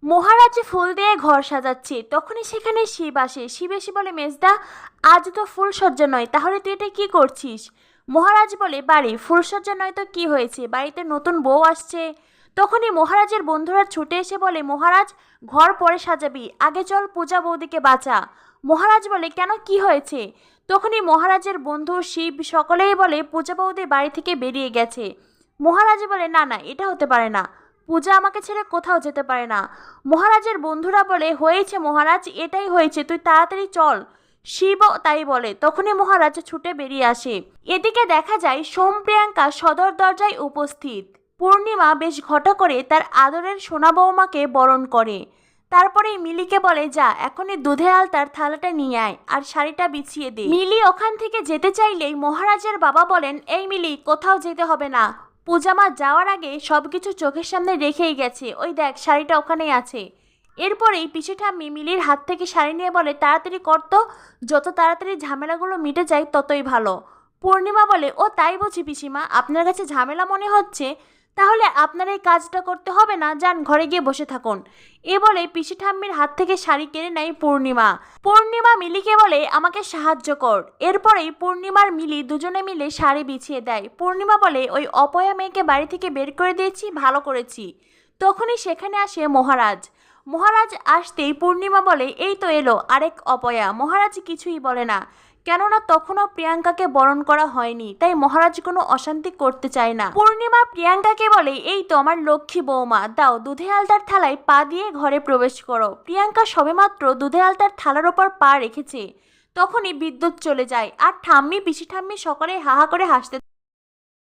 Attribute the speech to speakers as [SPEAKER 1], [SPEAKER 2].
[SPEAKER 1] মহারাজ ফুল দিয়ে ঘর সাজাচ্ছে, তখনই সেখানে শিব আসে। শিব এসে বলে, মেজদা, আজ তো ফুলসজ্জা নয়, তাহলে তুই এটা কি করছিস? মহারাজ বলে, বাড়ি ফুলসজ্জা নয় তো কি হয়েছে, বাড়িতে নতুন বউ আসছে। তখনই মহারাজের বন্ধুরা ছুটে এসে বলে, মহারাজ ঘর পরে সাজাবি, আগে চল পূজা বৌদিকে বাঁচা। মহারাজ বলে, কেন, কি হয়েছে? তখনই মহারাজের বন্ধু শিব সকলেই বলে, পূজা বৌদি বাড়ি থেকে বেরিয়ে গেছে। মহারাজ বলে, না না, এটা হতে পারে না, পূজা আমাকে ছেড়ে কোথাও যেতে পারে না। মহারাজের বন্ধুরা বলে, হয়েছে মহারাজ, এটাই হয়েছে, তুই তাড়াতাড়ি চল। শিবও তাই বলে। তখনই মহারাজ ছুটে বেরিয়ে আসে। এদিকে দেখা যায় সোম প্রিয়াঙ্কা সদর দরজায় উপস্থিত। পূর্ণিমা বেশ ঘটা করে তার আদরের সোনা বৌমাকে বরণ করে। তারপরেই মিলিকে বলে, যা এখনই দুধে আলতার থালাটা নিয়ে আয় আর শাড়িটা বিছিয়ে দে। মিলি ওখান থেকে যেতে চাইলেই মহারাজের বাবা বলেন, এই মিলি, কোথাও যেতে হবে না, পূজামা যাওয়ার আগে সবকিছু চোখের সামনে রেখেই গেছে, ওই দেখ শাড়িটা ওখানেই আছে। এরপরেই পিসি ঠাম্মি মিলির হাত থেকে শাড়ি নিয়ে বলে, তাড়াতাড়ি কর তো, যত তাড়াতাড়ি ঝামেলাগুলো মিটে যায় ততই ভালো। পূর্ণিমা বলে, ও তাই বুঝি পিসিমা, আপনার কাছে ঝামেলা মনে হচ্ছে, তাহলে আপনার এই কাজটা করতে হবে না, যান ঘরে গিয়ে বসে থাকুন। এ বলে পিসি ঠাম্মির হাত থেকে শাড়ি কেড়ে নেয় পূর্ণিমা। পূর্ণিমা মিলিকে বলে, আমাকে সাহায্য কর। এরপরেই পূর্ণিমার মিলি দুজনে মিলে শাড়ি বিছিয়ে দেয়। পূর্ণিমা বলে, ওই অপয়া মেয়েকে বাড়ি থেকে বের করে দিয়েছি, ভালো করেছি। তখনই সেখানে আসে মহারাজ। মহারাজ আসতেই পূর্ণিমা বলে, এই তো এলো আরেক অপয়া। মহারাজ কিছুই বলে না, কেননা তখনও প্রিয়াঙ্কাকে বরণ করা হয়নি, তাই মহারাজ কোনো অশান্তি করতে চায় না। পূর্ণিমা প্রিয়াঙ্কাকে বলে, এই তো আমার লক্ষ্মী বৌমা, দাও দুধে আলতার থালায় পা দিয়ে ঘরে প্রবেশ করো। প্রিয়াঙ্কা সবেমাত্র দুধে আলতার থালার ওপর পা রেখেছে, তখনই বিদ্যুৎ চলে যায় আর ঠাম্মি পিসি ঠাম্মি সকলে হাহা করে হাসতে